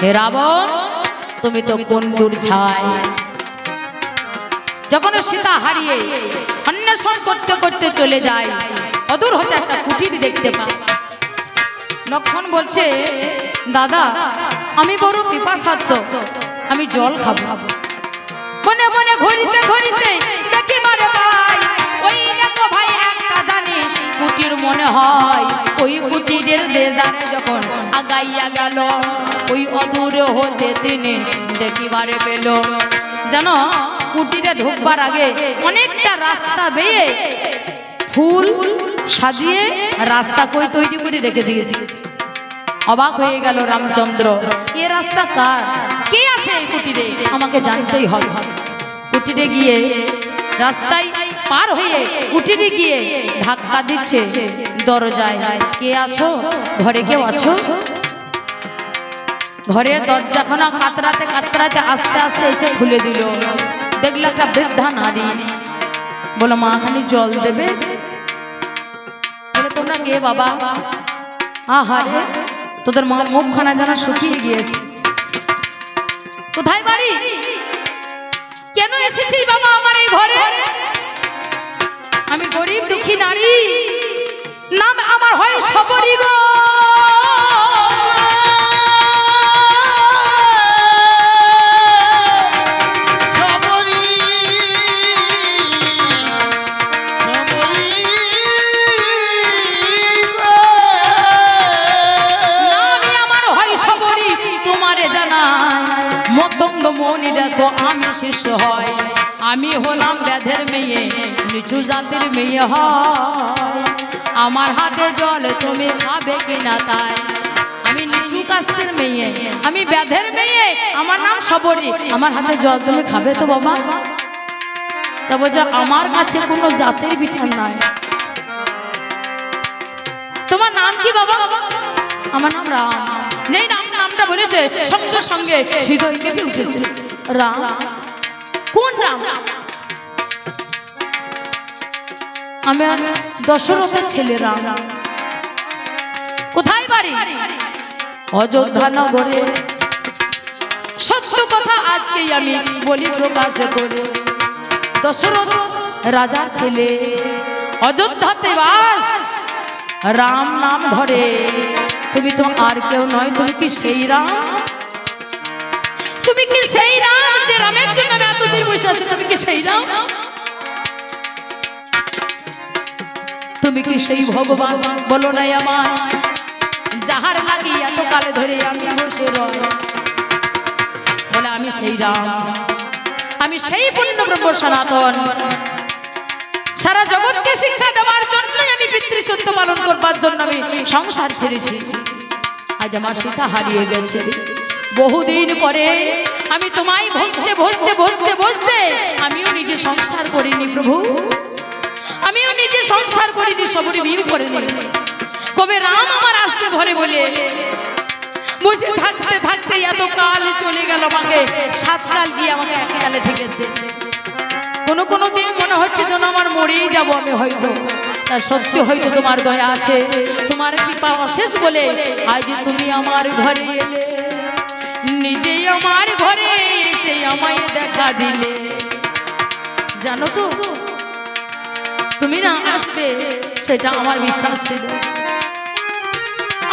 হে রাবণ তুমি তো কোন দূর ছাই। যখন সীতা হারিয়ে অন্বেষণ করতে করতে চলে যায়, অদূর হতে একটা কুটির দেখতে পায়। লক্ষ্মণ বলছে, দাদা আমি বড় পিপাসার্ত, আমি জল খাবো। মনে মনে ঘুরিতে ঘুরিতে দেখি মারে ভাই, ওই দেখো ভাই একটা জানি কুটির মনে হয়। ওই কুটিরের দেদারে যখন আগাইয়া গেল, ওই অদূর হতে তিনি দেখিবারে পেল। জানো কুটিরে ঢুকবার আগে অনেকটা রাস্তা বেয়ে ফুল সাজিয়ে রাস্তা করে তৈরি করে রেখে দিয়েছি। অবাক হয়ে গেল রামচন্দ্র, এ রাস্তা কার, কে আছে এই কুটিরে, আমাকে জানতেই হবে। কুটিরে গিয়ে রাস্তায় পার হয়ে কুটিরে গিয়ে ধাক্কা দিচ্ছে দরজায়, কে আছো, ঘরে কেউ আছো? ঘরে দরজাখানা কাতরাতে কাতরাতে আস্তে আস্তে এসে খুলে দিল। দেখলো একটা বৃদ্ধা নারী। বলো মা খানি জল দেবে? বলে তোমরা কে বাবা? আহারে তোদের মার মুখখানা যেন শুকিয়ে গিয়েছে। কোথায় বাড়ি? কেন এসেছিস বাবা আমার এই ঘরে? আমি গরিব দুঃখী নারী, নাম আমার হয় সবরি গো। মনি দেখো আমি শিষ্য হয়, আমি হলাম ব্যাধের মেয়ে, নিচু জাতির মেয়ে হয়। আমার হাতে জল তুমি খাবে কিনা তাই, আমি নিচু কাস্টের মেয়ে, আমি ব্যাধের মেয়ে, আমার নাম সবরি, আমার হাতে জল তুমি খাবে তো বাবা? তা বলছে আমার কাছে কোনো জাতের বিচার নাই। তোমার নাম কি বাবা? আমার নাম রাম। যেই নামটা বলেছে সঙ্গে সঙ্গে হৃদয় কেঁপে উঠেছে। রাম? কোন রাম? আমি দশরথের ছেলে রাম। কোথায় বাড়ি? অযোধ্যা নগরে। সত্য কথা আজকেই আমি বলি প্রকাশ করে, দশরথ রাজার ছেলে, অযোধ্যাতে বাস, রাম নাম ধরে। তুমি তো আর কেউ নয়, তুমি কি সেই রাম? তুমি কি সেই রাম যে রামের জন্য আমি এতদিন বসে আছি? তুমি কি সেই রাম? তুমি কি সেই ভগবান বলো নাই আমার, যাহার লাগি এত কালে ধরে আমি বসে রই? বলে আমি সেই রাম, আমি সেই পূর্ণ ব্রহ্ম সনাতন। সারা জগৎকে শিক্ষা দেওয়ার জন্য আমি পিতৃ সত্য পালন করবার জন্য আমি সংসার ছেড়েছি। আজ আমার সীতা হারিয়ে গেছে, বহুদিন পরে আমি তোমায় ভজতে ভজতে ভজতে ভজতে আমিও নিজে সংসার করিনি প্রভু, আমিও নিজে সংসার করিনি, সবরি বিয়ে করিনি। কবে রাম আমার আজকে ঘরে বলে বসে থাকতে থাকতে এত কাল চলে গেল, আমাকে 7 কাল দিয়ে আমাকে এক কালে ঠেকেছে। কোনো কোনো দিন মনে হচ্ছে যেন আমার মরেই যাবো আমি হয়তো। তা সত্যি হয়তো তোমার দয়া আছে, তোমার কৃপা অশেষ বলে আজ তুমি আমার ঘরে এলে, নিজে আমার ঘরে এসে আমায় দেখা দিলে। জানো তো তুমি না আসবে সেটা আমার বিশ্বাস ছিল,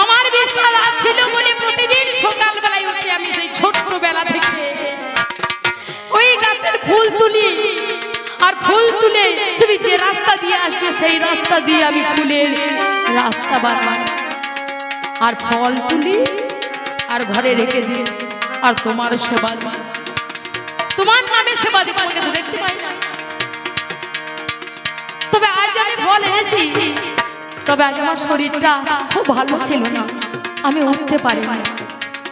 আমার বিশ্বাস ছিল বলে প্রতিদিন সকালবেলায় উঠে আমি সেই ছোটবেলা থেকে ওই গাছের ফুল তুলি, আর ফুল তুলে তুমি যে রাস্তা দিয়ে আসবে সেই রাস্তা দিয়ে আমি ফুলের রাস্তা বানাই, আর ফল তুলি আর ঘরে রেখে দিই, আর তোমার সেবা দিই, তোমার নামে সেবা দিই। দেখতে পাই না, তবে আজ আমি ফল এনেছি, তবে আজ আমার শরীরটা খুব ভালো ছিল না, আমি উঠতে পারিনি,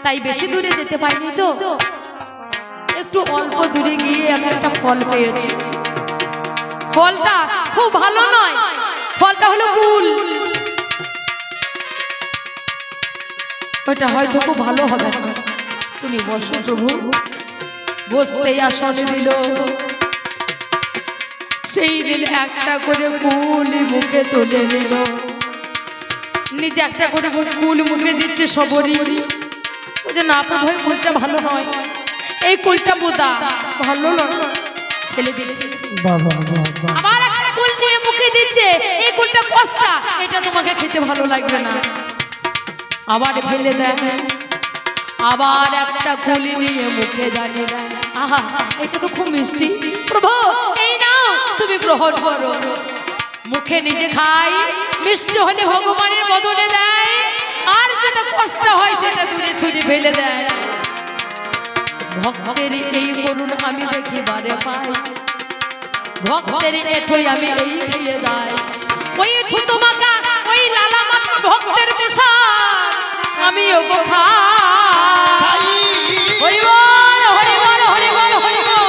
তাই বেশি দূরে যেতে পারিনি। তো একটু অল্প দূরে গিয়ে আমি একটা ফল পেয়েছি। ফলটা খুব ভালো নয়, ফলটা হলো কুল, ওটা হয়তো খুব ভালো হবে না। তুমি বসো প্রভু। বসতেই আসন দিল, সেই দিন একটা করে ফুল মুখে তুলে নিল, নিজে একটা করে ফুল মুখে দিচ্ছে সবরি। ওই যে না প্রভু এই কুলটা ভালো নয়, এই কুলটা বোদা ভালো নয়, ফেলে দিচ্ছে। আবার একটা কুল নিয়ে মুখে দিচ্ছে, এই কুলটা কষ্টা, এটা তোমাকে খেতে ভালো লাগবে না, আবার ফেলে দেয়। আবার একটা কুল নিয়ে মুখে জানিয়ে দেয়, আহা এটা তো খুব মিষ্টি, প্রভু এই নাও তুমি গ্রহণ করো। মুখে নিজে খাই, মিষ্টি হলে ভগবানের বদলে দেয়, আর যেটা কষ্ট হয় সেটা তুলে ছুঁড়ে ফেলে দেয়। ভক্তের এই করুণ আমি দেখি বারে পাই, ভক্তের এঠোই আমি এই খেয়ে যাই। ওই থুতু মাখা ওই লালা মাখা ভক্তের পোশাক আমিও খাই। হরি বল হরি বল হরি বল হরি বল।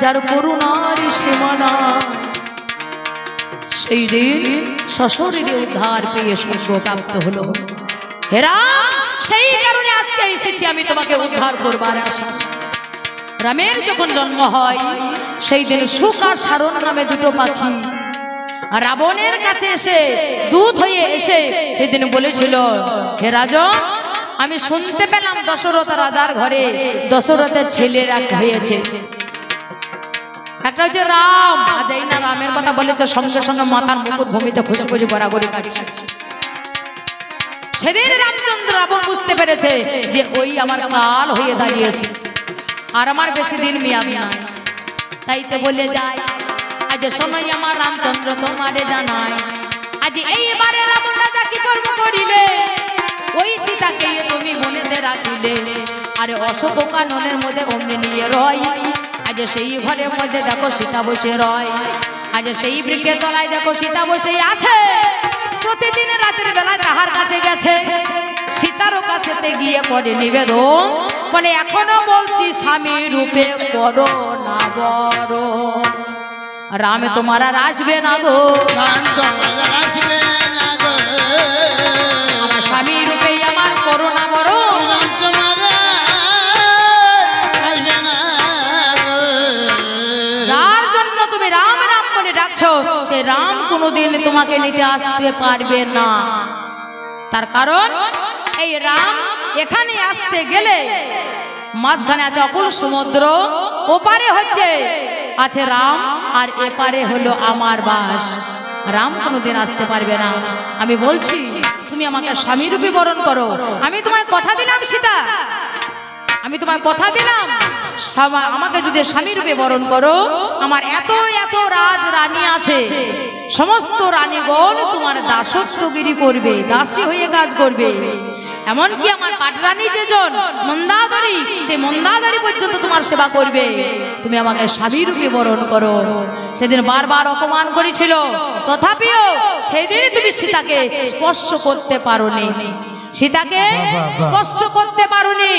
যার করুণার সীমানা, সেই দিন সশরীরে উদ্ধার পেয়ে স্বর্গ প্রাপ্ত হলো। হেরা সেই কারণে আজকে এসেছি আমি তোমাকে উদ্ধার করবার আশা। রামের যখন জন্ম হয় সেই দিন সুখ আর সারণ নামে দুটো পাখি রাবণের কাছে এসে দূত হয়ে এসে সেদিন বলেছিল, হে রাজন আমি শুনতে পেলাম দশরথ রাজার ঘরে দশরথের ছেলেরা হয়েছে, একটা হচ্ছে রাম, আজ এই না রামের কথা বলেছে, সঙ্গে সঙ্গে মাথার মুকুট ভূমিতে খুশি খুশি গড়াগড়ি কাটছে। সেদিন রামচন্দ্র রাবণ বুঝতে পেরেছে যে ওই আমার কাল হয়ে দাঁড়িয়েছে, আর আমার বেশি দিন মেয়াবি নাই, তাইতে বলে যায় আজ সময় আমার রামচন্দ্র তোমারে জানায়, আজ এইবারে রাবণ রাজা কি কর্ম করিলে, ওই সীতাকে তুমি মনেতে রাখিলে, আরে অশোক কাননের মধ্যে অমনি নিয়ে রয়, আজ সেই ঘরের মধ্যে দেখো সীতা বসে রয়, আজ সেই বৃক্ষের তলায় দেখো সীতা বসে আছে, প্রতিদিন রাতের বেলা তাহার কাছে গেছে, সীতারও কাছেতে গিয়ে করে নিবেদন, বলে এখনো বলছি স্বামী রূপে করো না বড়, রামে তোমার আর আসবে না গো, আমার স্বামী রূপে আমার করো না বড়, যার জন্য তুমি রাম রাম বলে ডাকছো সে রাম কোনোদিন তোমাকে নিতে আসতে পারবে না। তার কারণ এই রাম এখানে আসতে গেলে মাঝখানে আছে অকুল সমুদ্র, ওপারে হচ্ছে আছে রাম, আর এপারে হলো আমার বাস, রাম কোনোদিন আসতে পারবে না। আমি বলছি তুমি আমাকে স্বামী রূপে বরণ করো, আমি তোমায় কথা দিলাম সীতা, আমি তোমায় কথা দিলাম আমাকে যদি স্বামী রূপে বরণ করো, আমার এত এত রাজ রানী আছে, সমস্ত রানীগণ তোমার দাসত্বগিরি করবে, দাসী হয়ে কাজ করবে, এমনকি আমার পাটরানী যেজন মন্দাদরী, সেই মন্দাদরী পর্যন্ত তোমার সেবা করবে, তুমি আমাকে স্বামী রূপে বরণ করো। সেদিন বারবার অপমান করেছিল, তথাপিও সেদিন তুমি সীতাকে স্পর্শ করতে পারোনি, সীতাকে স্পর্শ করতে পারোনি,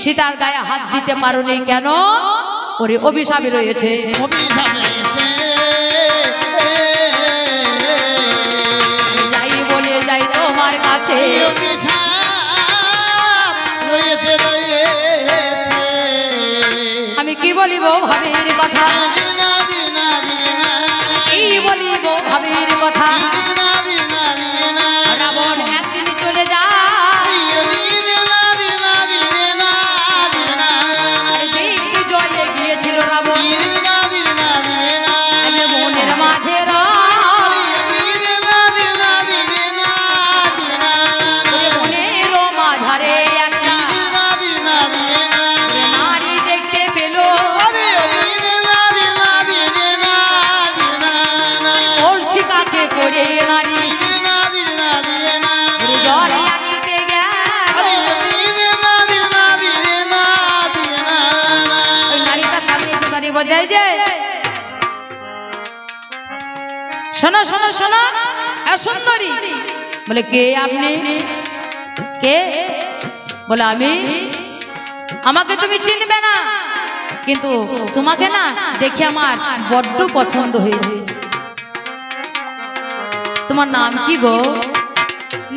সীতার গায়ে হাত দিতে পারোনি, কেন? ওরে অভিশাপে রয়েছে, যাই বলে যাই তোমার কাছে, আমি কি বলিব ভাবের কথা, কি বলিব ভাবের কথা, রাবণ একদিন চলে যায়, জয়ে গিয়েছিল রাবণ, মনের মাঝে মনের মাঝারে একটা নারী দেখতে পেল, কলসিকাকে করে নারী জলে আনিতে গেল, ওই নারীটা সামনে এসে দাঁড়িয়ে বোঝায় যে শোনো শোনো শোনো সুন্দরী, বলে কে আপনি, কে? বলে আমি, আমাকে তুমি চিনবে না, কিন্তু তোমাকে না দেখে আমার বড্ড পছন্দ হয়েছে, তোমার নাম কি গো?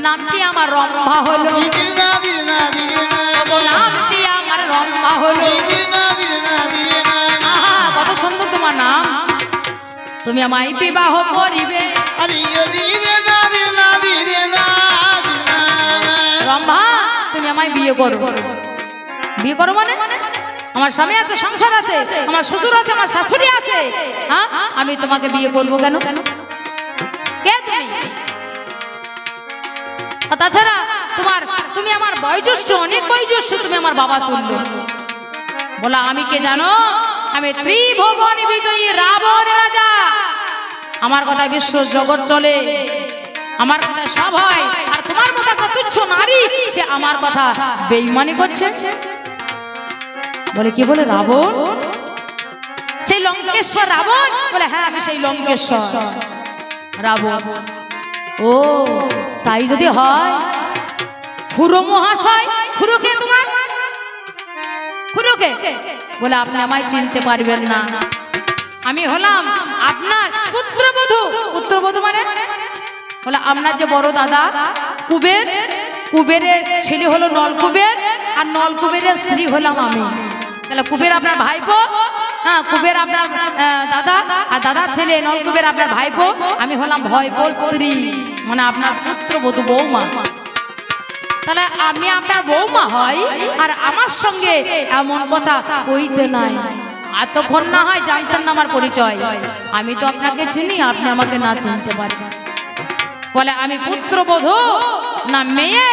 নামটি আমার রম্ভা হলো, নামটি আমার রম্ভা হলো। আহা, কত সুন্দর তোমার নাম। তুমি আমায় বিবাহ করিবে রম্ভা, তুমি আমায় বিয়ে করো। বিয়ে করো মানে আমার স্বামী আছে, সংসার আছে, আমার শ্বশুর আছে, আমার শাশুড়ি আছে, হ্যাঁ আমি তোমাকে বিয়ে করবো কেন? কে তুমি? তাছাড়া তুমি আমার বয়োজ্যেষ্ঠ, অনেক বয়োজ্যেষ্ঠ, তুমি আমার বাবা তুল্য। বলা আমি কে জানো? আমি ত্রিভুবন বিজয়ী রাবণ রাজা। আমার কথা বিশ্ব জগৎ চলে, আমার কথা সব হয়। আর তোমার মতো একটা তুচ্ছ নারী সে আমার কথা বেঈমানি করছে। বলে কি বলে? রাবণ, সেই লঙ্কেশ্বর রাবণ? বলে হ্যাঁ আমি সেই লঙ্কেশ্বর রাবণ। ও তাই যদি হয়, খুড়ো মহাশয়, খুড়োকে তোমার খুড়োকে? বলে আপনি আমায় চিনতে পারবেন না, আমি হলাম আপনার পুত্রবধূ। পুত্রবধূ মানে? বলে আপনার যে বড় দাদা কুবের, কুবেরের ছেলে হলো নলকুবের, আর নলকুবেরের স্ত্রী হলাম আমি। তাহলে কুবের আপনার ভাইপো, হ্যাঁ কুবের আপনার দাদা, আর দাদার ছেলে নলকুবের আপনার ভাইপো, আমি হলাম ভাইপোর স্ত্রী, মানে আপনার পুত্রবধূ, বৌমা। তাহলে আমি আপনার বৌমা হয় আর আমার সঙ্গে এমন কথা কইতে নাই। এতক্ষণ না হয় জানতেন না আমার পরিচয়। আমি তো আপনাকে চিনি, আপনি আমাকে না চিনতে পারেন। বলে আমি পুত্রবধূ না মেয়ে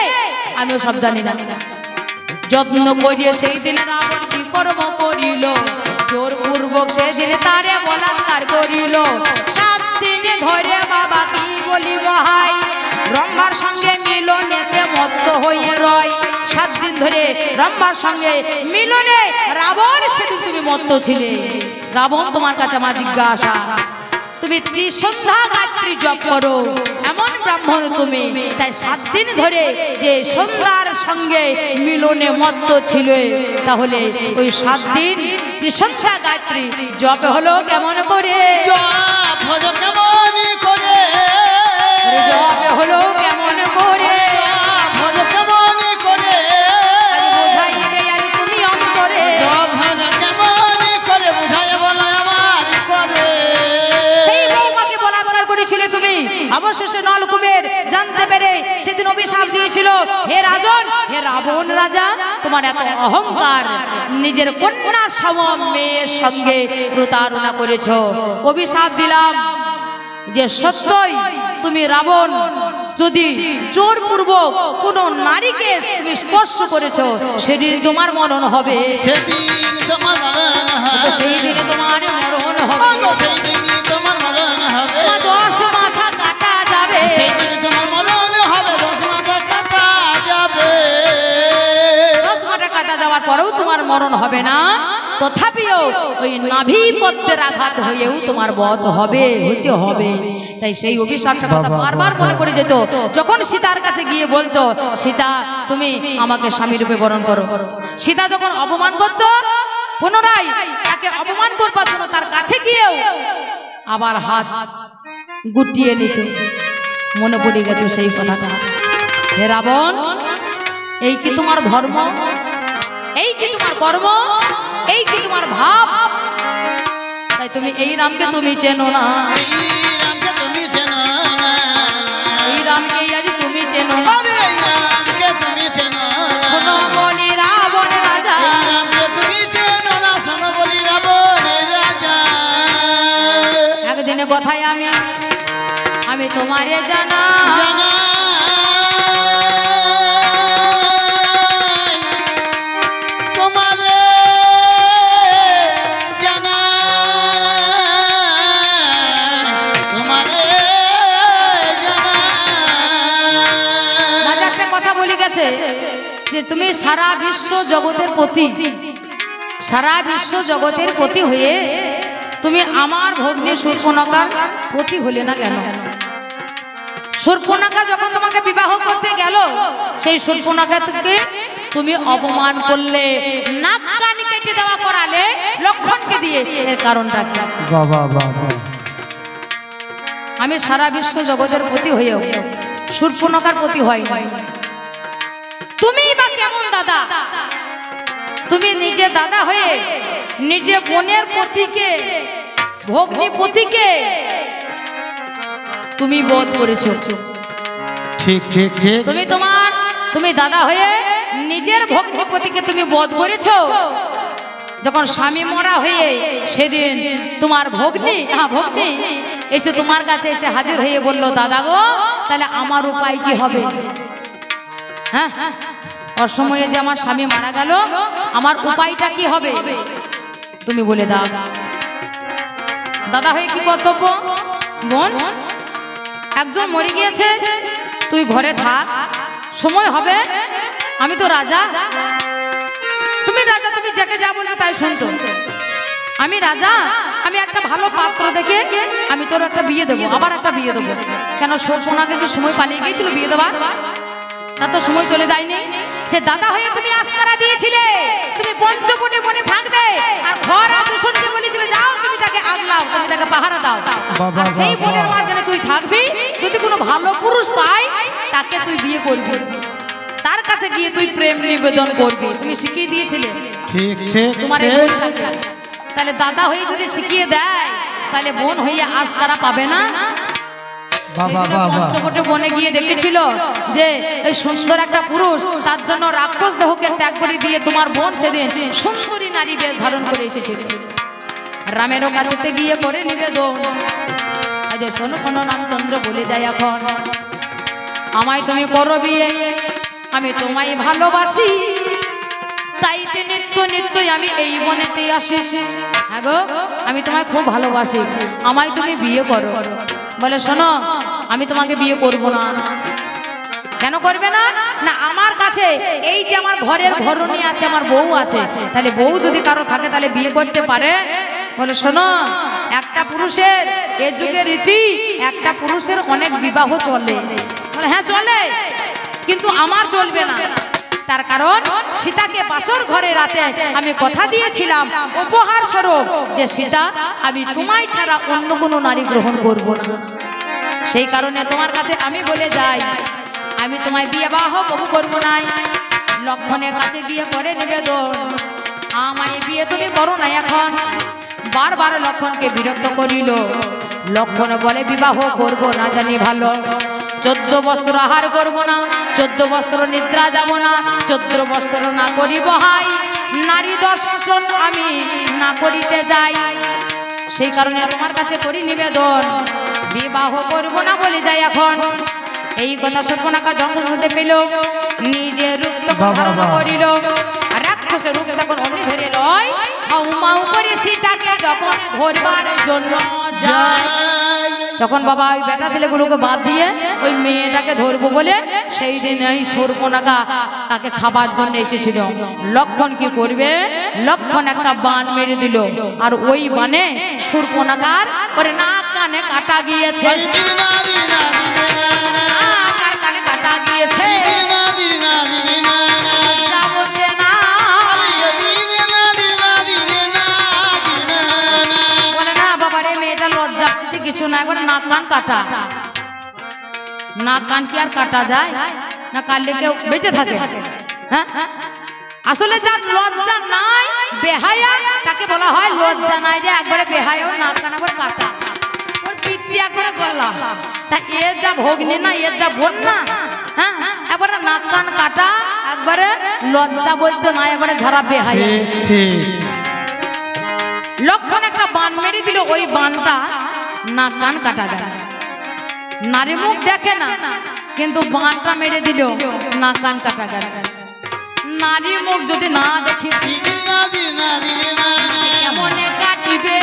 আমিও সব জানি না। যত্ন করিয়ে সেই দিন রাবণ বিকর্ম করিল, জোরপূর্বক সেদিন তারে বলাৎকার করিল। 7 দিন ধরে বাবা কি বলিব হাই, রম্ভার সঙ্গে মিলনেতে মত্ত হয়ে রয়। 7 দিন ধরে রম্ভার সঙ্গে মিলনে রাবণ সেদিন তুমি মত্ত ছিলে। রাবণ তোমার কাছে আমার জিজ্ঞাসা, তুমি ত্রিসন্ধ্যা গায়ত্রী জপ করো এমন ব্রাহ্মণ তুমি, তাই 7 দিন ধরে যে সন্ধ্যার সঙ্গে মিলনে মত্ত ছিল, তাহলে ওই 7 দিন ত্রিসন্ধ্যা গায়ত্রী জপ হলো কেমন করে? জপ হলো কেমন করে? জপ হলো কেমন করে? বোঝাইবে আজ তুমি অন্তরে। জপ হলো কেমন করে বুঝাই বলো আমার করে। সেই বৌমাকে বলাৎকার করেছিলে তুমি, অবশেষে নলকুবের জানতে পেরে সেদিন অভিশাপ দিয়েছিল, হে রাজন, হে রাবণ রাজা, তোমার এত অহংকার, নিজের কন্যার সম মেয়ের সঙ্গে প্রতারণা করেছ। অভিশাপ দিলাম যে সত্যই তুমি রাবণ, যদি জোরপূর্বক কোন নারীকে তুমি স্পর্শ করেছ সেদিন তোমার মরণ হবে। সেদিন তোমার মরণ হবে। সেই দিনে তোমার মরণ হবে। সেই দিনে তোমার মরণ হবে। 10 মাথা কাটা যাবে। সেই দিনে তোমার মরণ হবে। 10 মাথা কাটা যাবে। 10 মাথা কাটা যাওয়ার পরেও তোমার মরণ হবে না, তথাপিও ওই নাভি পদ্মের আঘাত হয়েও তোমার বধ হবে, হতে হবে। তাই সেই অভিশাপটা কথা বারবার মনে করে যেত। যখন সীতার কাছে গিয়ে বলতো, সীতা তুমি আমাকে স্বামী রূপে বরণ করো, সীতা যখন অপমান করত, পুনরায় তাকে অপমান করবার জন্য তার কাছে গিয়েও আবার হাত গুটিয়ে নিত। মনে পড়ে গেত সেই কথাটা, হে রাবণ, এই কি তোমার ধর্ম? এই কি তোমার কর্ম? এই কি তোমার ভাব? তাই তুমি এই রামকে তুমি চেনো না, এই রামকে তুমি চেনো না, এই রামকে আজ তুমি চেনো না, এই রামকে তুমি চেনো না। শোনো বলি রাবণ রাজা, এই রামকে তুমি চেনো না, শোনো বলি রাবণ রাজা। একদিনে কথায় আমি তোমারে জানা জানা, যে তুমি সারা বিশ্ব জগতের প্রতি, সারা বিশ্ব জগতের প্রতি হয়ে তুমি আমার ভগ্নী শূর্পণখার প্রতি হলে না কেন? শূর্পণখা যখন তোমাকে বিবাহ করতে গেল, সেই শূর্পণখাকে তুমি অপমান করলে, নাক কান কেটে দেওয়া করালে লক্ষণকে দিয়ে। এর কারণটা কি? আমি সারা বিশ্ব জগতের প্রতি হয়েও শূর্পণখার প্রতি হয়। তুমি বা দাদা, তুমি নিজে দাদা হয়ে নিজে বোনের পতিকে, ভগ্নী পতিকে তুমি বধ করেছো। ঠিক ঠিক ঠিক। তুমি দাদা হয়ে নিজের ভগ্নী পতিকে তুমি বধ করেছো। যখন স্বামী মরা হয়ে সেদিন তোমার ভগ্নী এসে তোমার কাছে এসে হাজির হয়ে বললো, দাদা গো তাহলে আমার উপায় কি হবে? হ্যাঁ, অসময়ে যে আমার স্বামী মারা গেল, আমার উপায়টা কি হবে? তুমি বলে দাও। দাদা হয়ে কি কর্তব্য? বোন, একজন মরে গিয়েছে, তুই ঘরে থাক, সময় হবে, আমি তো রাজা, তুমি রাজা, তুমি যাকে যা বলবে তাই শুনছো। আমি রাজা, আমি একটা ভালো পাত্র দেখে আমি তোর একটা বিয়ে দেবো, আবার একটা বিয়ে দেবো। কেন সোনাকে কি সময় পালিয়ে গিয়েছিল বিয়ে দেওয়া? তা তো সময় চলে যায়নি। সে দাদা হয়ে তুমি আস্কারা দিয়েছিলে, তুমি পঞ্চবনে বনে থাকবে, আর ঘর আদর্শনকে বলেছিলে যাও তুমি তাকে আগলাও, তুমি তাকে পাহারা দাও। আর সেই বনের মাঝখানে তুই থাকবি, যদি কোনো ভালো পুরুষ পাই তাকে তুই বিয়ে করবি, তার কাছে গিয়ে তুই প্রেম নিবেদন করবি। তুমি শিখিয়ে দিয়েছিলে ঠিক ঠিক। তোমার এই বোনটাকে। তাহলে দাদা হয়ে যদি শিখিয়ে দেয়, তাহলে বোন হয়ে আস্কারা পাবে না? পঞ্চবটে বনে গিয়ে দেখেছিল যে এই সুন্দর একটা পুরুষ, তার জন্য রাক্ষস দেহকে ত্যাগ করে দিয়ে তোমার বোন সেদিন সুন্দরী নারী বেশ ধারণ করে এসেছিল। রামেরও কাছেতে গিয়ে করে নিবেদন, শোনো শোনো রামচন্দ্র বলে যায়, এখন আমায় তুমি করো বিয়ে, আমি তোমায় ভালোবাসি, তাই নিত্য নিত্যই আমি এই বনেতে আসি। হ্যাঁ গো, আমি তোমায় খুব ভালোবাসি, আমায় তুমি বিয়ে করো। বলে শোনো, আমি তোমাকে বিয়ে করব না। কেন করবে না? না, আমার কাছে এই যে আমার ঘরের ঘরণী আছে, আমার বউ আছে, তাহলে বউ যদি কারো থাকে তাহলে বিয়ে করতে পারে? বলে শোনো, একটা পুরুষের এ যুগের রীতি, একটা পুরুষের অনেক বিবাহ চলে। বলে হ্যাঁ চলে, কিন্তু আমার চলবে না। তার কারণ সীতাকে বাসর ঘরে রাতে আমি কথা দিয়েছিলাম উপহার স্বরূপ যে সীতা, আমি তোমায় ছাড়া অন্য কোনো নারী গ্রহণ করব না। সেই কারণে তোমার কাছে আমি বলে যাই, আমি তোমায় বিবাহ কবু করব না। লক্ষণের কাছে গিয়ে করে নিবেদন, আমায় বিয়ে তুমি করো না। এখন বারবার লক্ষণকে বিরক্ত করিল। লক্ষণ বলে বিবাহ করব না জানি ভালো, 14 বছর আহার করব না, 14 বছর নিদ্রা যাব না, 14 বছর না করিব হাই, নারী দর্শন আমি না করিতে যাই। সেই কারণে তোমার কাছে করি নিবেদন, বিবাহ করব না বলে যাই। এখন এই কথা সর্বনাকা জন্ম হতে পেল, নিজের রূপ তখন ধারণ করিল, রাক্ষসের রূপ তখন অমনি ধরে লয়, হাউ মাউ করে সীতাকে যখন ধরবার জন্য যায়। তখন বাবা ওই বেটা ছেলেগুলোকে বাদ দিয়ে ওই মেয়েটাকে ধরবো বলে সেই দিন এই সর্বনাকা তাকে খাবার জন্য এসেছিল। লক্ষণ কি করবে? লক্ষণ একটা বান মেরে দিল, আর ওই বানে সর্বনাকার করে নাক কানে কাটা গিয়েছে, কানে কাটা গিয়েছে। কিছু না, একবার নাক কান কাটা। নাক কান কি আর কাটা যায় না? কাটলে কেউ বেঁচে থাকে? হ্যাঁ, আসলে যার লজ্জা নাই, বেহায়া, তাকে বলা হয় লজ্জা নাই রে, একবারে বেহায়া, নাক কান একবার কাটা, ওর পিত্তি একবারে গলা। তা এর যা ভগ্নী না, এর যা বোন না, হ্যাঁ, একবারে নাক কান কাটা, একবারে লজ্জা বলতে না, একবারে ঝাড়া বেহায়া। লক্ষণ একটা বান মেরে দিল, ওই বানটা না কান কাটা গেল। নারী মুখ দেখে না, কিন্তু বানটা মেরে দিল, না কান কাটা গেল। নারী মুখ যদি না দেখি কেমনে কাটিবে?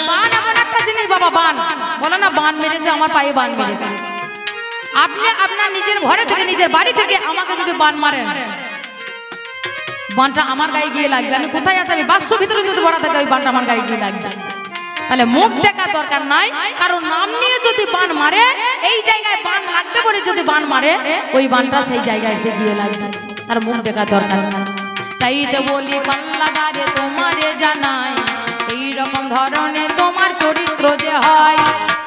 বান এমন একটা জিনিস বাবা, বান বলে না, বান মেরেছে আমার পায়ে, বান মেরেছে। আপনি আপনার নিজের ঘরে থেকে, নিজের বাড়ি থেকে আমাকে যদি বান মারেন, বানটা আমার গায়ে গিয়ে লাগবে। আমি কোথায় আছি? আমি বাক্স ভিতরে যদি বড়া থাকে, ওই বানটা আমার গায়ে গিয়ে লাগবে। তাহলে মুখ দেখার দরকার নাই, কারণ নাম নিয়ে যদি বান মারে, এই জায়গায় বান লাগবে বলে যদি বান মারে, ওই বানটা সেই জায়গায় গিয়ে লাগবে, তার মুখ দেখার দরকার নাই। চাইতে বলি পাল্লাগারে তোমারে জানাই, এই রকম ধরনের তোমার চরিত্র যে হয়,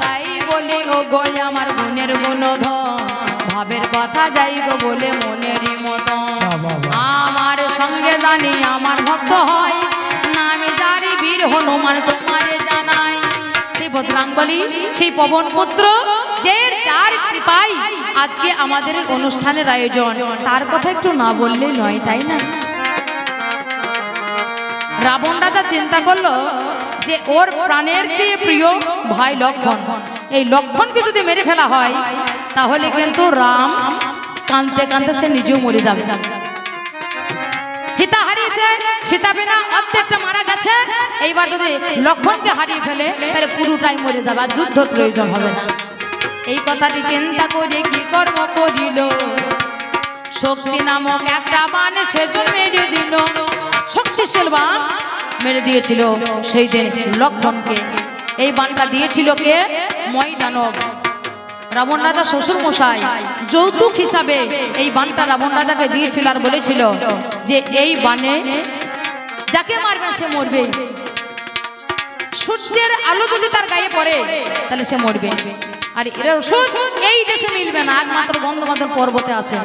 তাই বলি ও গো আমার গুণের গুণধর, ভাবের কথা যাইব বলে মনেরই মতো বাহ, বাহ, বাহ। আমার সঙ্গে জানি আমার ভক্ত হয় নামে জারি বীর হনুমান তোমারে জানাই সেই বজরাঙ্গলী সেই পবন পুত্র যে যার কৃপায় আজকে আমাদের এই অনুষ্ঠানের আয়োজন তার কথা একটু না বললে নয় তাই না রাবণ রাজা চিন্তা করলো যে ওর প্রাণের চেয়ে প্রিয় ভাই লক্ষণ এই লক্ষণকে যদি মেরে ফেলা হয় তাহলে কিন্তু রাম কাঁদতে কাঁদতে সে নিজেও মরে যাবে সীতা হারিয়েছে সীতা বিনা অর্ধেকটা মারা গেছে এইবার যদি লক্ষণকে হারিয়ে ফেলে তাহলে পুরোটাই মরে যাবে আর যুদ্ধ প্রয়োজন হবে না এই কথাটি চিন্তা করে কি কর্ম করিল শক্তি নামক একটা বান শেষ মেরে দিল শক্তিশাল বান মেরে দিয়েছিল সেই দিন লক্ষণকে এই বানটা দিয়েছিল কে ময়দানব রাবণ রাজা শ্বশুর মশাই যৌতুক হিসাবে এই বানটা রাবণ রাজাকে দিয়েছিল আর বলেছিল যে এই বানে যাকে মারবে সে মরবে সূর্যের আলো যদি তার গায়ে পড়ে তাহলে সে মরবে আর এর ওষুধ এই দেশে মিলবে না একমাত্র গন্ধমাদন পর্বতে আছে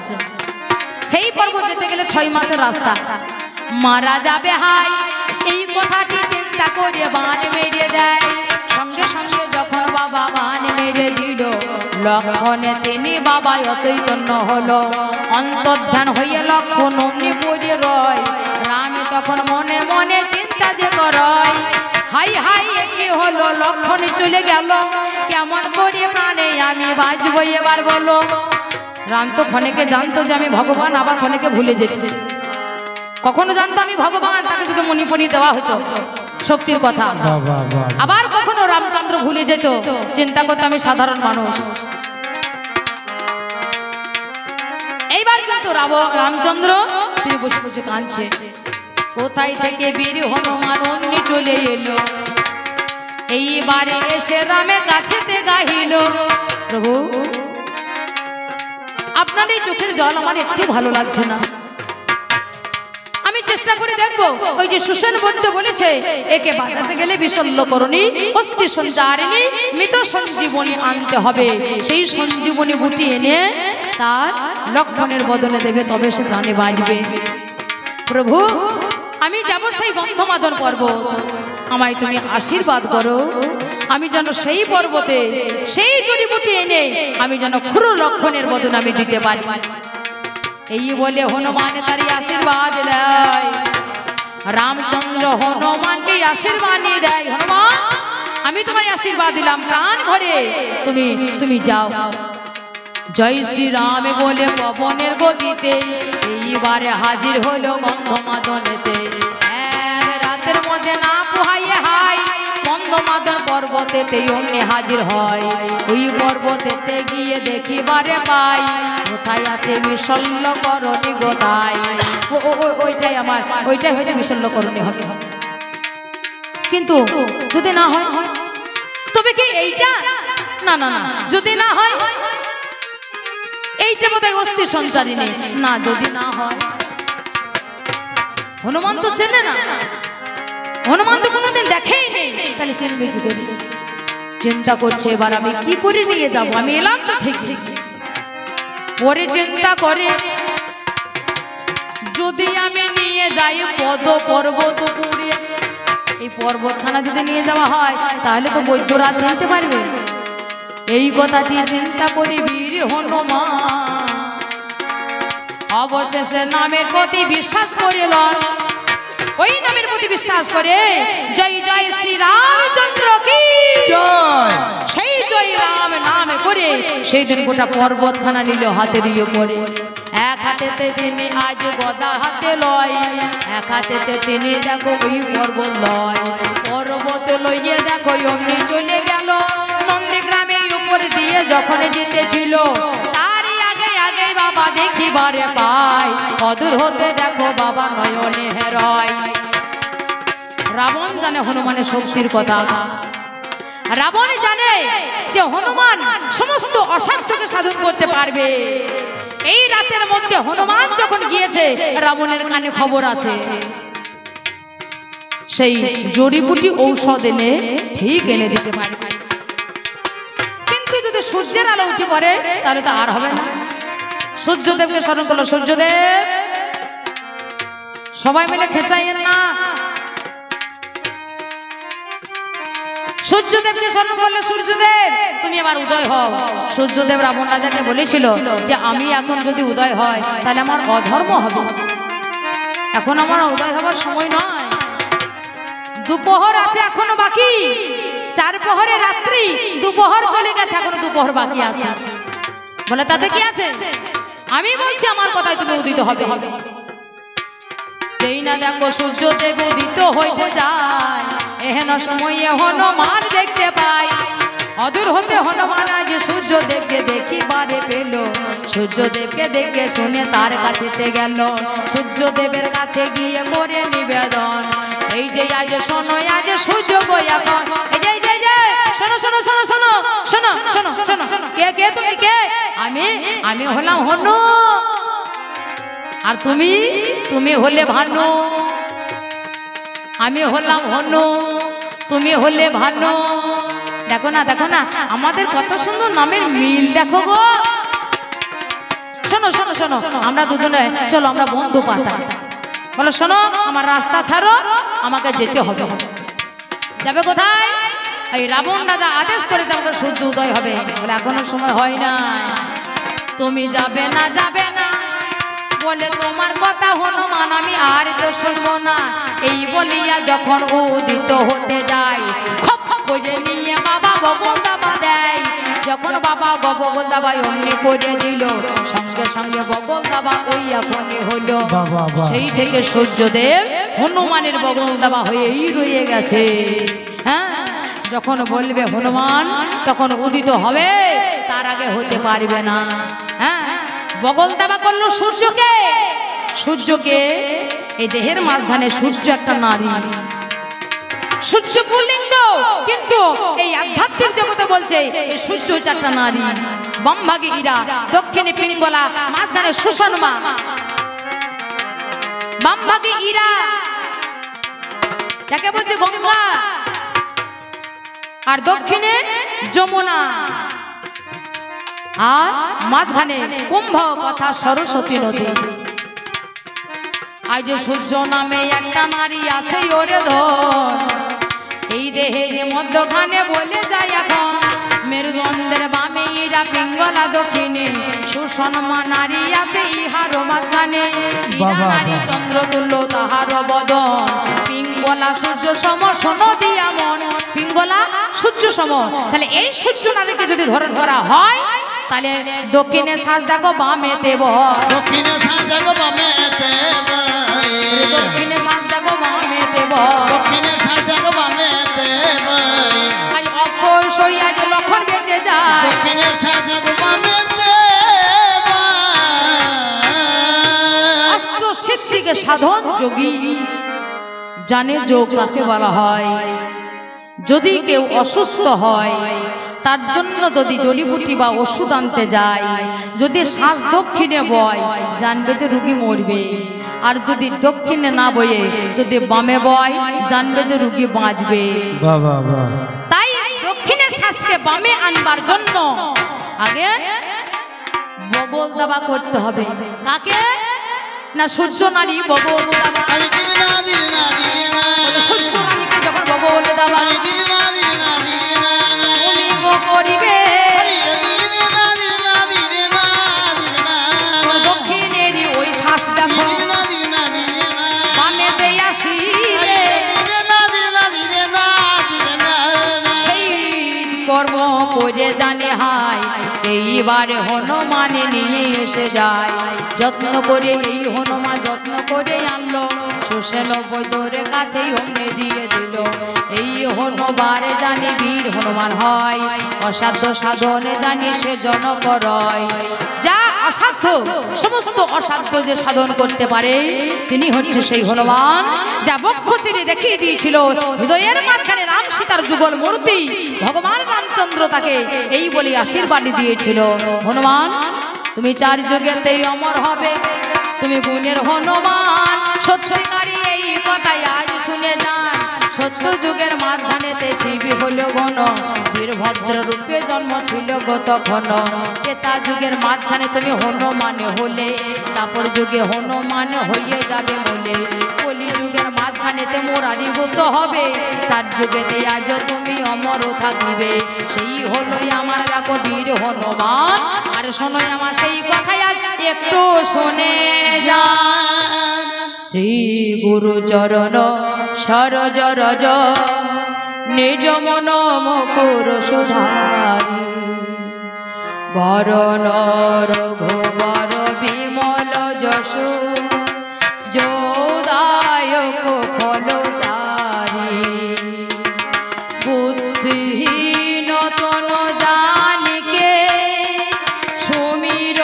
সেই পর্বত যেতে গেলে 6 মাসের রাস্তা মারা যাবে হাই এই কথাটি চিন্তা করে বান মেরে দেয় সঙ্গে সঙ্গে যখন বাবা বান মেরে দিল লক্ষণে তিনি বাবা অচৈতন্য হলো অন্তর্ধান হয়ে লক্ষণ অমনি পড়ে রয় রামে তখন মনে মনে চিন্তা যে করয় হাই হাই কি হলো লক্ষণ চলে গেল কেমন করে প্রাণে আমি বাঁচবো এবার বলো রাম তো ক্ষণেকে জানতো যে আমি ভগবান আবার ক্ষণেকে ভুলে যেত কখনো জানতো আমি ভগবান তাকে যদি মণিপণি দেওয়া হতো শক্তির কথা বাহ, বাহ, বাহ। আবার কখনো রামচন্দ্র ভুলে যেত চিন্তা করতো আমি সাধারণ মানুষ এইবার কিন্তু রামচন্দ্র তিনি বসে বসে কাঁদছে কোথায় থেকে বীর হনুমান অমনি চলে এলো এইবারে এসে রামের কাছেতে গাহিল প্রভু আপনার এই চোখের জল আমার একটু ভালো লাগছে না আমি চেষ্টা করে দেখবো ওই যে সুসেন বৈদ্য বলেছে একে বাঁচাতে গেলে বিশল্যকরণী অস্থি সঞ্চারিণী মৃত সঞ্জীবনী আনতে হবে সেই সঞ্জীবনী বুটি এনে তার লক্ষণের বদলে দেবে তবে সে প্রাণে বাঁচবে প্রভু আমি যাব সেই গন্ধমাদন পর্বত আমায় তুমি আশীর্বাদ করো আমি যেন সেই পর্বতে সেই জড়িবুটি এনে আমি যেন খুরো লক্ষণের বদন আমি দিতে পারি এই বলে হনুমান তার আশীর্বাদ দেয় রামচন্দ্র হনুমানকে আশীর্বাদ দেয় হনুমান আমি তোমায় আশীর্বাদ দিলাম প্রাণ ভরে তুমি যাও জয় শ্রী রাম বলে পবনের গতিতে এইবারে হাজির হলো গন্ধমাদনেতে রাতের মধ্যে না পোহাইয়ে হাই গন্ধমাদন পর্বতেতে অমনি হাজির হয় ওই পর্বতেতে গিয়ে দেখিবারে পাই কোথায় আছে বিশল্যকরণী গোতায় ওইটাই আমার ওইটাই হয়তো বিশল্যকরণী হবে কিন্তু যদি না হয় তবে কি এইটা না না না যদি না হয় এইটা বোধহয় অস্থি সঞ্চারিণী না যদি না হয় হনুমান তো চেনে না হনুমান তো কোনোদিন দেখেই নেই তাহলে চেনবে কি করে চিন্তা করছে এবার আমি কি করে নিয়ে যাব আমি এলাম তো ঠিক ঠিক পরে চিন্তা করে যদি আমি নিয়ে যাই পদ পর্বত পুরে এই পর্বতখানা যদি নিয়ে যাওয়া হয় তাহলে তো বৈদ্যরাজ জানতে পারবে এই কথাটি চিন্তা করে বীর হনুমান অবশেষে নামের প্রতি বিশ্বাস করিল ওই নামের প্রতি বিশ্বাস করে জয় জয় শ্রী রামচন্দ্র কি জয় সেই জয় রাম নাম করে সেই দিন গোটা পর্বতখানা নিল হাতে দিয়ে পড়ে এক হাতেতে তিনি আজ গদা হাতে লয় এক হাতেতে তিনি দেখো ওই পর্বত লয় পর্বত লইয়ে দেখো অমনি চলে গেল নন্দীগ্রামের উপর দিয়ে যখন যেতেছিল তারই আগে আগে বাবা দেখিবারে পাই অদূর হতে দেখো বাবা নয়নে হেরয় রাবণ জানে হনুমানের শক্তির কথা রাবণ জানে যে হনুমান সমস্ত অসাধ্যকে সাধন করতে পারবে এই রাতের মধ্যে হনুমান যখন গিয়েছে রাবণের কানে খবর আছে সেই জড়িবুটি ঔষধ এনে ঠিক এনে দিতে পারবে কিন্তু যদি সূর্যের আলো উঠে পড়ে তাহলে তো আর হবে না সূর্যদেবকে স্মরণ করলো। সূর্যদেব, সবাই মিলে খেচাইয়েন না। সূর্যদেবকে স্মরণ করলে, সূর্যদেব তুমি আবার উদয় হও। সূর্যদেব রাবণ রাজাকে বলেছিল যে আমি এখন যদি উদয় হয় তাহলে আমার অধর্ম হবে, এখন আমার উদয় হবার সময় নয়, দুপুর আছে এখনো বাকি, 4 প্রহরে রাত্রি, দুপুর চলে গেছে, এখনো দুপুর বাকি আছে। বলে তাতে কি আছে, আমি বলছি আমার কথায় তুমি উদিত হবে। যেই না দেখো সূর্যদেব উদিত হইতে যায়, এহেন সময়ে হনুমান দেখতে পাই। অদূর হতে হনুমান আজ সূর্যদেবকে দেখিবারে পেল। সূর্যদেবকে দেখে শুনে তার কাছেতে গেল। সূর্যদেবের কাছে গিয়ে করে নিবেদন, এই যে আজ শোনো, আজ সূর্য এখন, এই যে শোনো শোনো শোনো শোনো শোনো শোনো শোনো শোনো, কে কে তুমি কে? আমি হলাম হনু, আর তুমি হলে ভানু। আমি হলাম হনু, তুমি হলে ভানু। দেখো না, দেখো না, আমাদের কত সুন্দর নামের মিল, দেখো গো। শোনো শোনো শোনো, আমরা দুজনে চলো আমরা বন্ধু পাতা। বলো শোনো, আমার রাস্তা ছাড়ো, আমাকে যেতে হবে। যাবে কোথায়? এই রাবণ রাজা আদেশ করেছে আমরা সূর্য উদয় হবে। বলে এখনো সময় হয় না, তুমি যাবে না, যাবে না বলে তোমার কথা হনুমান আমি আর তো শুনবো না। এই বলিয়া যখন উদিত হতে যায়, খপ খপ করে নিয়ে বাবা বগল দাবা দেয়। যখন বাবা বগল দাবা অমনি করে দিল, সঙ্গে সঙ্গে বগল দাবা ওই এখনই হলো। সেই থেকে সূর্যদেব হনুমানের বগল দাবা হয়েই রয়ে গেছে। হ্যাঁ, যখন বলবে হনুমান তখন উদিত হবে, তার আগে হতে পারবে না। হ্যাঁ, বগল দাবা করলো সূর্যকে। সূর্যকে, এই দেহের মাঝখানে সূর্য একটা নারী, সূর্য পুল্লিঙ্গ, কিন্তু এই আধ্যাত্মিক জগতে বলছে এই সূর্য হচ্ছে একটা নারী। বামভাগে ইরা, দক্ষিণে পিঙ্গলা, মাঝখানে সুষমা। বামভাগে ইরা যাকে বলছে গঙ্গা, আর দক্ষিণে যমুনা, আর মাঝখানে কুম্ভ কথা সরস্বতী নদী। আজ সূর্য নামে একটা নারী আছে ওরে ধন, এই দেহের মধ্যখানে বলে যায় এখন। মেরুদণ্ডের বামে ইরা, পিঙ্গলা দক্ষিণে, সুষমা নারী আছে ইহার মাঝখানে। ইরা নারী চন্দ্র তুল্য তাহার বদন, পিঙ্গলা সূর্য সম শোনো দিয়া মন। পিঙ্গলা সূর্য সম। তাহলে এই সূর্য নারীকে যদি ধরা হয়, তাহলে দক্ষিণে শ্বাস দেখো বামেতে বল, দক্ষিণে শ্বাস দেখো বামেতে বল, দক্ষিণে শ্বাস দেখো বামেতে বল, দক্ষিণে শ্বাস দেখো বামেতে বল। আজ অবশ্যই আজ লক্ষণ বেঁচে যায়, দক্ষিণে শ্বাস দেখো বামেতে বল। অষ্ট সিদ্ধিকে সাধন যোগী জানে যোগ কাকে বলা হয়। যদি কেউ অসুস্থ হয়, তার জন্য যদি জড়িবুটি বা ওষুধ আনতে যায়, যদি শ্বাস দক্ষিণে বয়, জানবে যে রোগী মরবে। আর যদি দক্ষিণে না বয়ে যদি বামে বয়, জানবে যে রোগী বাঁচবে। তাই দক্ষিণের শ্বাসকে বামে আনবার জন্য আগে বগল দাবা করতে হবে। কাকে? না সূর্য নারী বগল দাবা। সূর্য নারীকে যখন বগল দাবা করিবে, দক্ষিণেরই ওই শ্বাস দেখো বামেতে আসিলে, সেই কর্ম করে জানে হায় এইবারে হনুমানে নিয়ে এসে যায়। যত্ন করে এই হনুমান যত্ন করে আনলো, সুষেন বৈদ্যের কাছেই অমনে দিয়ে দিল। এই হনুমানে জানি বীর হনুমান হয়, অসাধ্য সাধনে জানি সে জনক রয়। যা অসাধ্য, সমস্ত অসাধ্য যে সাধন করতে পারে তিনি হচ্ছে সেই হনুমান। যা বক্ষ চিরে দেখিয়ে দিয়েছিল হৃদয়ের মাঝখানে রাম সীতার যুগল মূর্তি, ভগবান রামচন্দ্র তাকে এই বলে আশীর্বাদ দিয়েছিল, হনুমান তুমি 4 যুগেতেই অমর হবে, তুমি গুণের হনুমান। সত্যিকারী এই কথাই আজ শুনে যান, সত্য যুগের মাঝখানেতে শিবী হলো গণ, বীরভদ্র রূপে জন্ম ছিল গো তখন। ত্রেতা যুগের মাঝখানে তুমি হনুমান হলে, তারপর যুগে হনুমান হয়ে যাবে বলে। কলি যুগের মাঝখানেতে মুরারি গুপ্ত হবে, চার যুগেতে আজ তুমি অমর থাকিবে। সেই হলোই আমার দেখো বীর হনুমান। আর শোনোই আমার সেই কথাই আজ একটু শুনে যা। শ্রী গুরু চরণ সরজ রজ, নিজ মন মুকুর সুধারি। বরণ রঘুবর বিমল যশো, যোদায়ক ফলচারি। বুদ্ধিহীন তন জানিকে, সুমির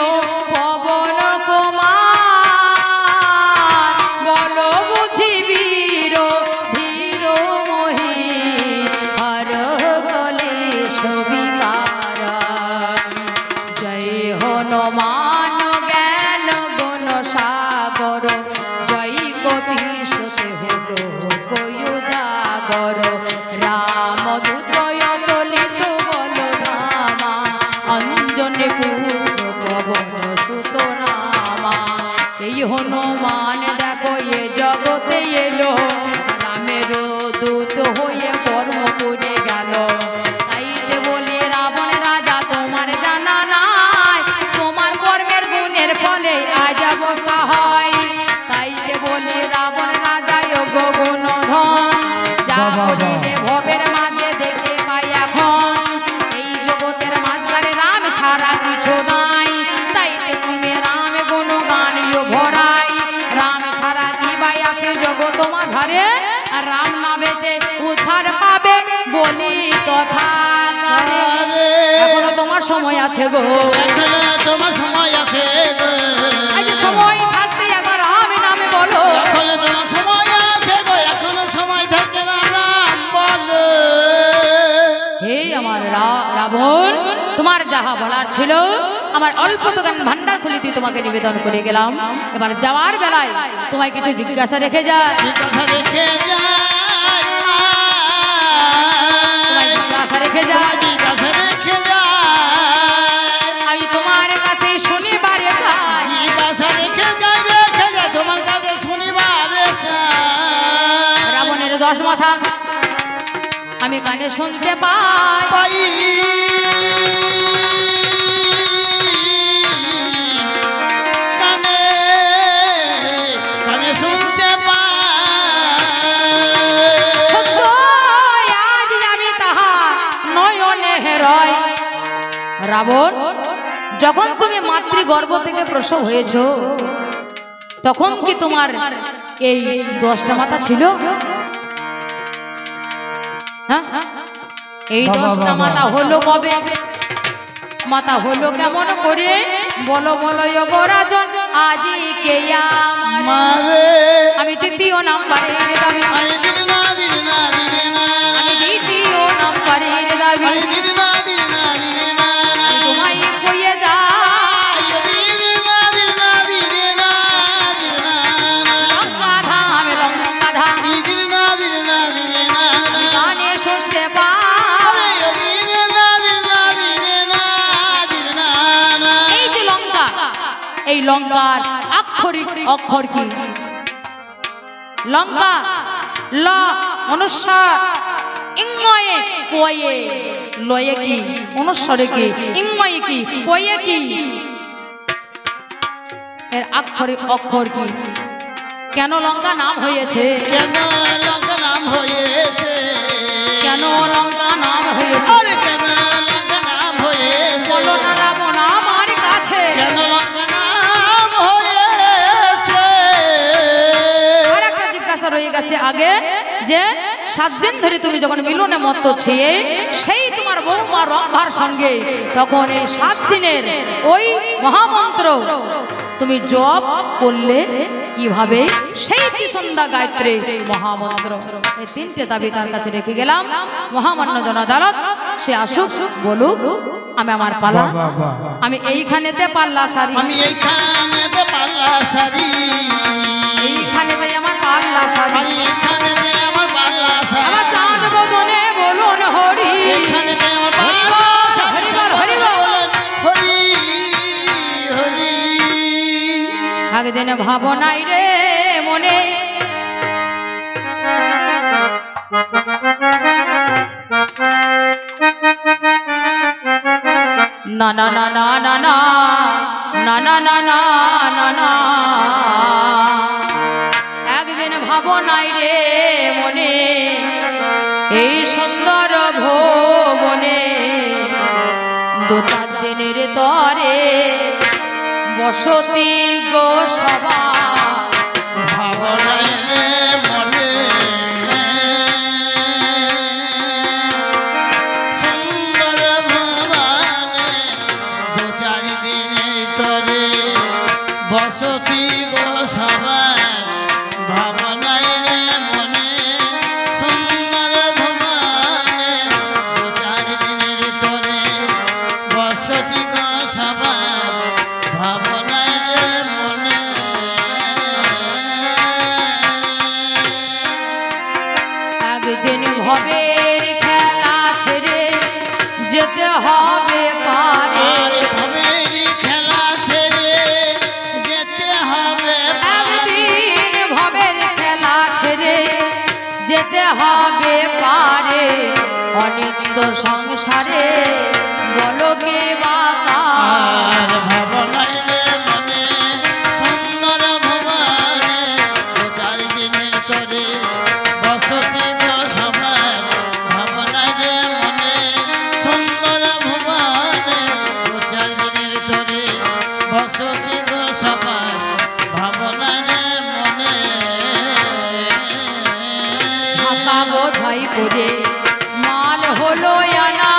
পবন কুমার। বল বুদ্ধি বীর ধীর মোহি, হর গলে সবিকার। জয় হনুমান জ্ঞান গুণ সাগর, জয় কপীশ সে হলো কয়ু জাগর। রাম দূতয় দলিত বল ধামা, অঞ্জনে পুত্র পবন সুত রামা। এই হনুমান দেখো এ জগতে এলো, রামের দূত হয়ে কর্ম করে গেল। তাইতে বলি রাবণ রাজা তোমার জানা নাই, তোমার কর্মের গুণের ফলে আজ অবস্থা হয়। তাইতে বলি রাবণ রাজা যোগ গুণ ধন, যা করিলে ভবের মাঝে দেখে পাই এখন। এই জগতের মাঝখানে রাম ছাড়া কিছু নাই, তাইতে তুমি রাম গুণ গান ভরাই। রাম ছাড়া কি ভাই আছে জগৎ মাঝারে, আর রাম নামেতে উদ্ধার পাবে বলি তথা করে। এখনো তোমার সময় আছে গো, এখনো তোমার সময় আছে গো। আজ সময় থাকতে একবার আমি নামে বলো। এখনো তোমার সময় আছে গো, এখনো সময় থাকতে রাম বলো। হে আমার রাবণ, তোমার যাহা বলার ছিল আমার অল্প তো জ্ঞান ভান্ডার খুলিতে তোমাকে নিবেদন করে গেলাম। এবার যাওয়ার বেলায় তোমায় কিছু জিজ্ঞাসা রেখে যায়, জিজ্ঞাসা রেখে যায়, তোমায় জিজ্ঞাসা রেখে যায়। জিজ্ঞাসা রেখে যায়, আমি তোমার কাছে শুনিবারে চাই। জিজ্ঞাসা রেখে যায়, রেখে যায় তোমার কাছে শুনিবারে চাই। রাবণের 10 মাথা আমি কানে শুনতে পাই। পাই কানে, কানে শুনতে পাই। সত্য আজ আমি তাহা নয়নে হেরয়। রাবণ, যখন তুমি মাতৃগর্ভ থেকে প্রসব হয়েছ, তখন কি তোমার এই 10টা মাথা ছিল? হ্যাঁ, এই 10টা মাথা হলো কবে? মাথা হলো কেমন করে? বলো বলো গো রাজন, আজি কে আমার মারে আমি তৃতীয় নাম্বারের দাবি, আরে দিল না, দিল না, দিল না, আমি দ্বিতীয় নাম্বারের দাবি। আরে দিল না, দিল না, দিল না, তোমায় কইয়ে যায় দিল না, দিল না, দিল না, দিল না, লঙ্কা ধাম, লঙ্কা ধাম দিল না, দিল না, দিল না, গানে শুনতে পাই। দিল না, দিল না, দিল না, দিল না। এই যে লঙ্কা, এই লঙ্কার আক্ষরিক অক্ষর কি? লঙ্কা ল অনুস্বার, ইংময়ে কয়ে, লয়ে কি, অনুস্বরে কি, ইংময়ে কি, কয়ে কি, এর আক্ষরিক অক্ষর কি? কেন লঙ্কা নাম হয়েছে? কেন লঙ্কা নাম হয়েছে? কেন লঙ্কা নাম হয়েছে? আরে কেন লঙ্কা নাম হয়েছে? বলো না রাবণ আমার কাছে। কেন লঙ্কা নাম হয়েছে? আর একটা জিজ্ঞাসা রয়ে গেছে আগে, যে 7 দিন ধরে তুমি যখন মিলনে মত্ত ছিলে, সেই তোমার বৌমা রম্ভার সঙ্গে তখন এই 7 দিনের ওই মহামন্ত্র তুমি জপ করলে কিভাবে? সেই ত্রিসন্ধ্যা গায়ত্রী মহামন্ত্র। এই 3টে দাবি তার কাছে রেখে গেলাম। মহামান্য জন আদালত সে আসুক, বলুক আমি আমার পালা, আমি এইখানেতে পাল্লা সারি, আমি এইখানেতে পাল্লা সারি, এইখানেতে আমার পাল্লা সারি, আমি এইখানেতে আমার পাল্লা সারি। একদিন ভাবনাই রে মনে না না না না না না না না না না না না একদিন ভাবনাই রে মনে এই সুন্দর ভুবনে দুটা দিনের তরে বসতি গো সভা ভাবনাই রে মনে সুন্দর ভুবনে দু চার দিনের তরে বসতি গো সবাই ভাবনাই রে মনে সুন্দর ভুবনে দু চার দিনের তরে বসতি গো সবাই ভাবনাই রে মনে একদিন ভবের খেলা ছেড়ে যেতে হবে পারে আর ভবেরই খেলা ছেড়ে যেতে হবে একদিন ভবের খেলা ছেড়ে যেতে হবে পারে অনিত্য সংসারে বলো কে বাবা আর ভাবনাই রে মনে সুন্দর ভুবনে দু চার দিনের তরে বসতি গো সবাই ভাবনাই রে মনে সুন্দর ভুবনে দু চার দিনের তরে বসতি গো সবাই ভাবনাই রে মনে ছাতা বোঝাই করে মাল হলো আনা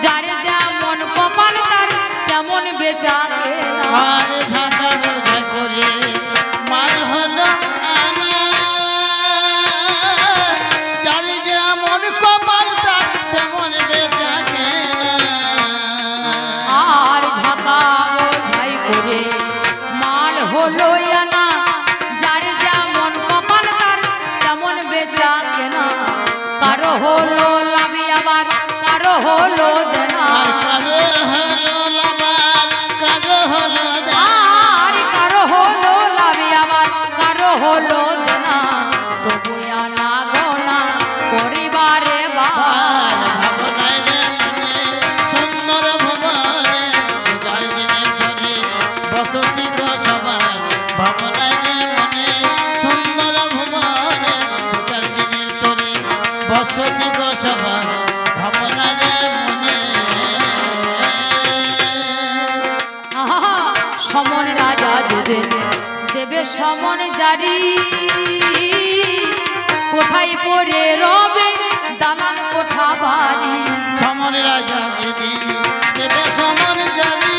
যার যেমন কপাল তার তেমন বেচা কেনা। আর ঝাঁটা বোঝা করে মাল হলো আনা যার যেমন কপাল তার তেমন বেচা কেনা আর ঝাঁকা বোঝাই করে মাল হলো আনা যার যেমন কপাল তার তেমন বেচা কেনা কারো হলো লাভি আবার কারো হলো দেনা আর কারো হলো লাভার কারো হলো দান আর কারো হলো লাভি আবার কারো হলো দেনা তবু আনা গোনা পরিবারে বাবা আর ভাবনাই রে মনে সুন্দর ভুবনে দু চার দিনের তরে বসতি গো সবাই ভাবনাই রে মনে সুন্দর ভুবনে দু চার দিনের তরে বসতি গো সবাই ভাবনাই রে মনে আহা, সমন রাজা যদি দেবে সমন জারি কোথায় পড়ে রবে দালান কোঠা বাড়ি সমর রাজা যেদিন দেবে সমর জানি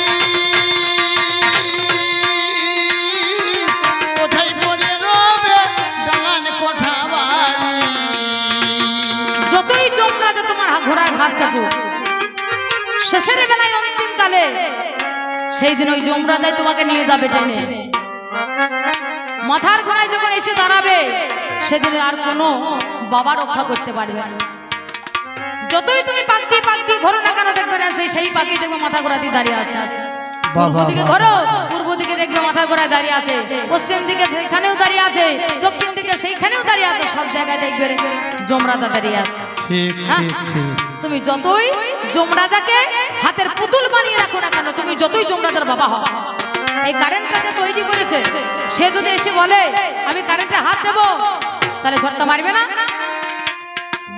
কোথায় পড়ে রবে দালান কোঠা বাড়ি যতই চোখরাতে তোমার ঘোড়ার ঘাস কাটু শেষের বেলায় অন্তিম কালে সেই দিন ওই যমরাজাই তোমাকে নিয়ে যাবে টেনে মাথার ঘোড়ায় যখন এসে দাঁড়াবে সেদিন আর কোনো বাবা রক্ষা করতে পারবে না যতই তুমি পাকতি পাকতি ঘোরো না কেন দেখবে না সেই পাখি দেখবে মাথা ঘোড়া দিয়ে দাঁড়িয়ে আছে পূর্ব দিকে ঘোরো পূর্ব দিকে দেখবে মাথা ঘোড়ায় দাঁড়িয়ে আছে পশ্চিম দিকে সেখানেও দাঁড়িয়ে আছে দক্ষিণ দিকে সেইখানেও দাঁড়িয়ে আছে সব জায়গায় দেখবে যমরাজা দাঁড়িয়ে আছে ঠিক হ্যাঁ? তুমি যতই যমরাজাকে হাতের পুতুল বানিয়ে রাখো না কেন তুমি যতই যমরাজার বাবা হও এই কারেন্টটা যে তৈরি করেছে সে যদি এসে বলে আমি কারেন্টে হাত দেবো তাহলে ঝটকা মারবে না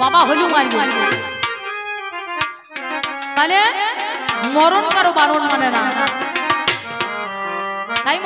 বাবা হলেও মারবে তাহলে মরণ কারো বারণ মানে না তাই